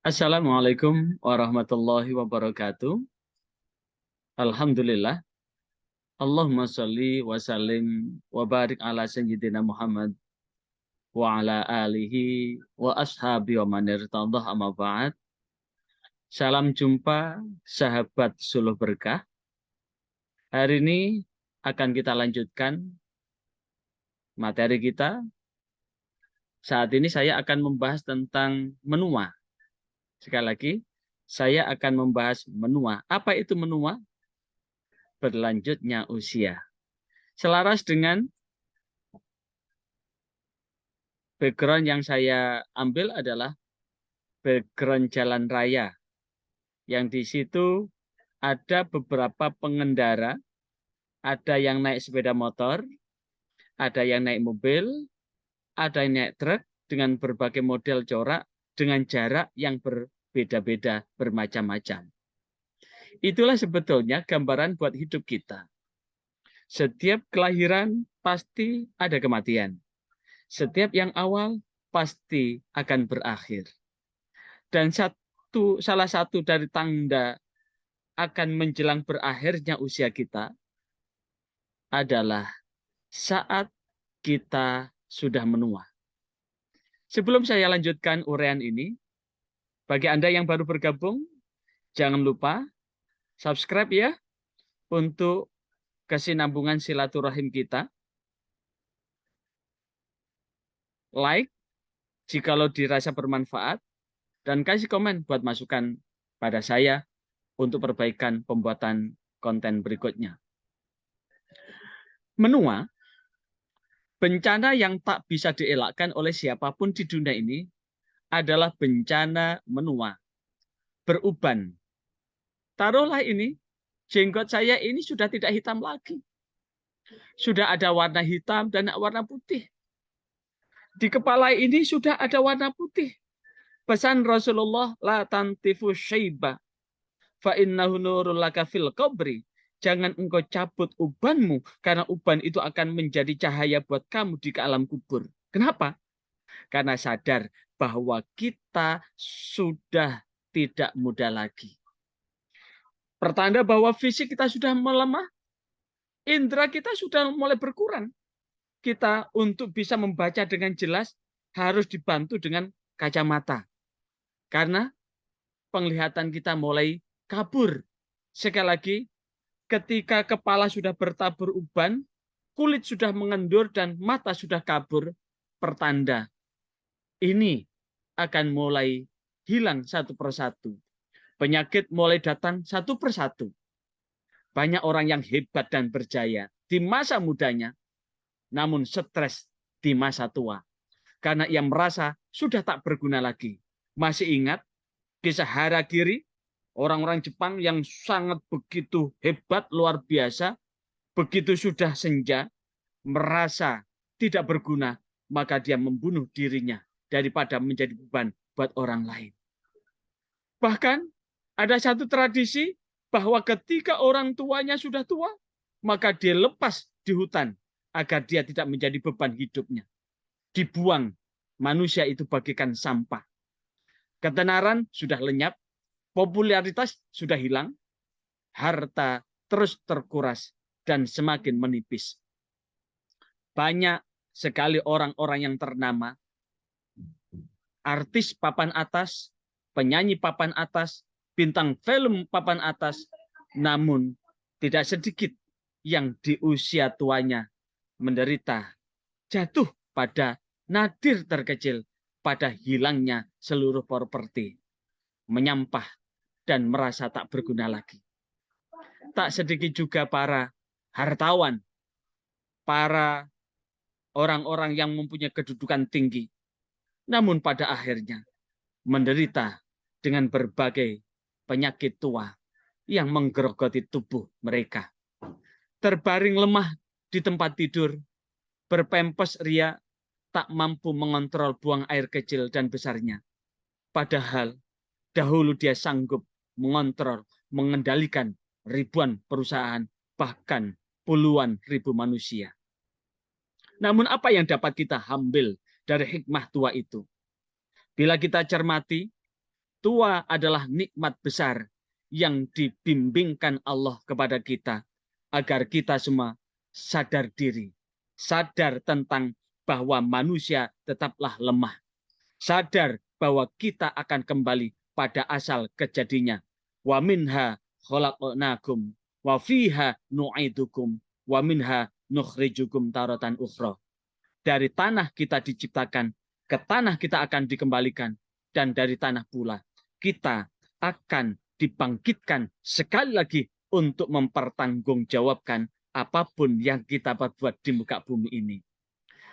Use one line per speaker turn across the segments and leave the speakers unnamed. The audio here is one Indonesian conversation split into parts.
Assalamualaikum warahmatullahi wabarakatuh. Alhamdulillah. Allahumma sholli wa sallim wa barik ala sayyidina Muhammad wa ala alihi wa ashabi wa man irtadah amma ba'd. Salam jumpa sahabat Suluh Berkah. Hari ini akan kita lanjutkan materi kita. Saat ini saya akan membahas tentang menua. Sekali lagi, saya akan membahas menua. Apa itu menua? Berlanjutnya usia. Selaras dengan background yang saya ambil adalah background jalan raya. Yang di situ ada beberapa pengendara, ada yang naik sepeda motor, ada yang naik mobil, ada yang naik truk dengan berbagai model corak, dengan jarak yang berbeda-beda, bermacam-macam. Itulah sebetulnya gambaran buat hidup kita. Setiap kelahiran pasti ada kematian. Setiap yang awal pasti akan berakhir. Dan salah satu dari tanda akan menjelang berakhirnya usia kita adalah saat kita sudah menua. Sebelum saya lanjutkan uraian ini, bagi Anda yang baru bergabung, jangan lupa subscribe ya untuk kesinambungan silaturahim kita. Like jikalau dirasa bermanfaat, dan kasih komen buat masukan pada saya untuk perbaikan pembuatan konten berikutnya. Menua, bencana yang tak bisa dielakkan oleh siapapun di dunia ini adalah bencana menua, beruban. Taruhlah ini, jenggot saya ini sudah tidak hitam lagi. Sudah ada warna hitam dan warna putih. Di kepala ini sudah ada warna putih. Pesan Rasulullah, la tantifu syaiba, fa innahu nurul laka fil qabri. Jangan engkau cabut ubanmu, karena uban itu akan menjadi cahaya buat kamu di alam kubur. Kenapa? Karena sadar bahwa kita sudah tidak muda lagi. Pertanda bahwa fisik kita sudah melemah, indera kita sudah mulai berkurang. Kita untuk bisa membaca dengan jelas harus dibantu dengan kacamata. Karena penglihatan kita mulai kabur. Sekali lagi, ketika kepala sudah bertabur uban, kulit sudah mengendur dan mata sudah kabur, pertanda ini akan mulai hilang satu persatu. Penyakit mulai datang satu persatu. Banyak orang yang hebat dan berjaya di masa mudanya, namun stres di masa tua. Karena ia merasa sudah tak berguna lagi. Masih ingat kisah Harakiri, orang-orang Jepang yang sangat begitu hebat, luar biasa, begitu sudah senja, merasa tidak berguna, maka dia membunuh dirinya daripada menjadi beban buat orang lain. Bahkan ada satu tradisi bahwa ketika orang tuanya sudah tua, maka dia lepas di hutan agar dia tidak menjadi beban hidupnya. Dibuang, manusia itu bagikan sampah. Ketenaran sudah lenyap, popularitas sudah hilang, harta terus terkuras dan semakin menipis. Banyak sekali orang-orang yang ternama, artis papan atas, penyanyi papan atas, bintang film papan atas, namun tidak sedikit yang di usia tuanya menderita, jatuh pada nadir terkecil, pada hilangnya seluruh properti, menyampah dan merasa tak berguna lagi. Tak sedikit juga para hartawan, para orang-orang yang mempunyai kedudukan tinggi, namun pada akhirnya menderita dengan berbagai penyakit tua yang menggerogoti tubuh mereka. Terbaring lemah di tempat tidur, berpempes ria, tak mampu mengontrol buang air kecil dan besarnya. Padahal dahulu dia sanggup mengontrol, mengendalikan ribuan perusahaan, bahkan puluhan ribu manusia. Namun apa yang dapat kita ambil dari hikmah tua itu? Bila kita cermati, tua adalah nikmat besar yang dibimbingkan Allah kepada kita agar kita semua sadar diri, sadar tentang bahwa manusia tetaplah lemah, sadar bahwa kita akan kembali pada asal kejadinya. Wa minha khalaqnakum wa fiha nu'idukum wa minha nukhrijukum taratan ukhra. Dari tanah kita diciptakan, ke tanah kita akan dikembalikan, dan dari tanah pula kita akan dibangkitkan sekali lagi untuk mempertanggungjawabkan apapun yang kita perbuat di muka bumi ini.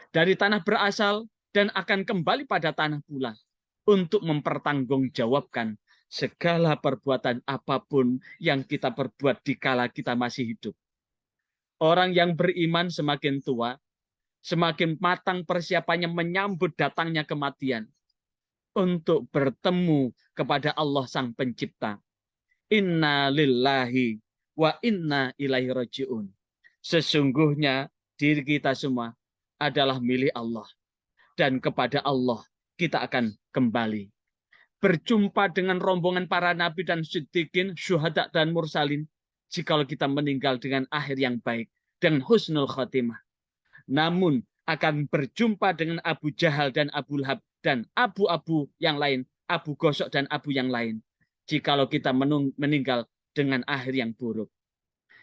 Dari tanah berasal dan akan kembali pada tanah pula untuk mempertanggungjawabkan segala perbuatan apapun yang kita perbuat di kala kita masih hidup. Orang yang beriman semakin tua, semakin matang persiapannya menyambut datangnya kematian untuk bertemu kepada Allah Sang Pencipta. Inna lillahi wa inna ilaihi raji'un. Sesungguhnya diri kita semua adalah milik Allah. Dan kepada Allah kita akan kembali. Berjumpa dengan rombongan para nabi dan siddiqin, syuhada dan mursalin, jikalau kita meninggal dengan akhir yang baik, dengan husnul khotimah. Namun akan berjumpa dengan Abu Jahal dan Abu Lahab dan abu-abu yang lain, Abu Gosok dan Abu yang lain, jikalau kita meninggal dengan akhir yang buruk.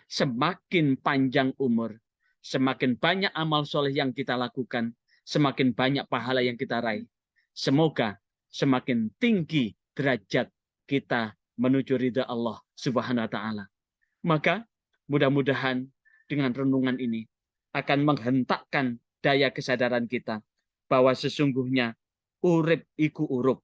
Semakin panjang umur, semakin banyak amal soleh yang kita lakukan, semakin banyak pahala yang kita raih. Semoga semakin tinggi derajat kita menuju ridha Allah Subhanahu wa Ta'ala. Maka mudah-mudahan dengan renungan ini akan menghentakkan daya kesadaran kita bahwa sesungguhnya urip iku urup.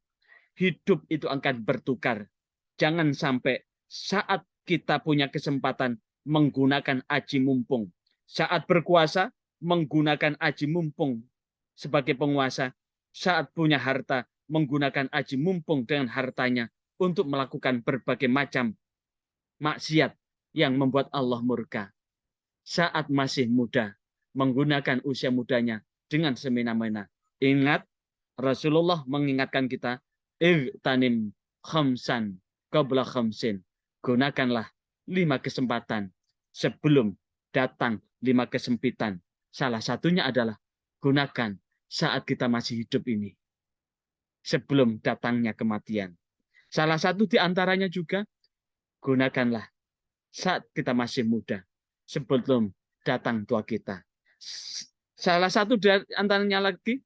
Hidup itu akan bertukar. Jangan sampai saat kita punya kesempatan menggunakan aji mumpung. Saat berkuasa menggunakan aji mumpung sebagai penguasa. Saat punya harta menggunakan aji mumpung dengan hartanya untuk melakukan berbagai macam maksiat yang membuat Allah murka. Saat masih muda, menggunakan usia mudanya dengan semena-mena. Ingat, Rasulullah mengingatkan kita, Igtanim khamsan qabla khamsin. Gunakanlah 5 kesempatan sebelum datang 5 kesempitan. Salah satunya adalah gunakan saat kita masih hidup ini, sebelum datangnya kematian. Salah satu di antaranya juga, gunakanlah saat kita masih muda, sebelum datang tua kita. Salah satu dari antaranya lagi,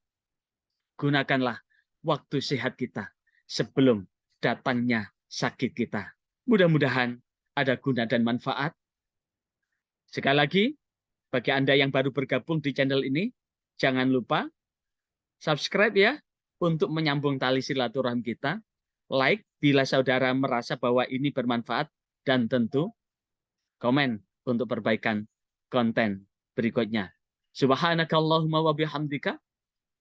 gunakanlah waktu sehat kita sebelum datangnya sakit kita. Mudah-mudahan ada guna dan manfaat. Sekali lagi, bagi Anda yang baru bergabung di channel ini, jangan lupa subscribe ya untuk menyambung tali silaturahmi kita. Like bila saudara merasa bahwa ini bermanfaat, dan tentu komen untuk perbaikan konten berikutnya. Subhanakallahumma wa bihamdika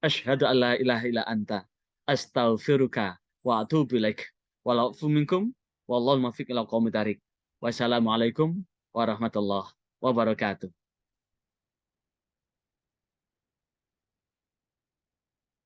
asyhadu an la ilaha illa anta astaghfiruka wa atubu ilaik. Wala'fu minkum wallahu muwaffiq ila aqwamit thariq. Wassalamualaikum warahmatullahi wabarakatuh.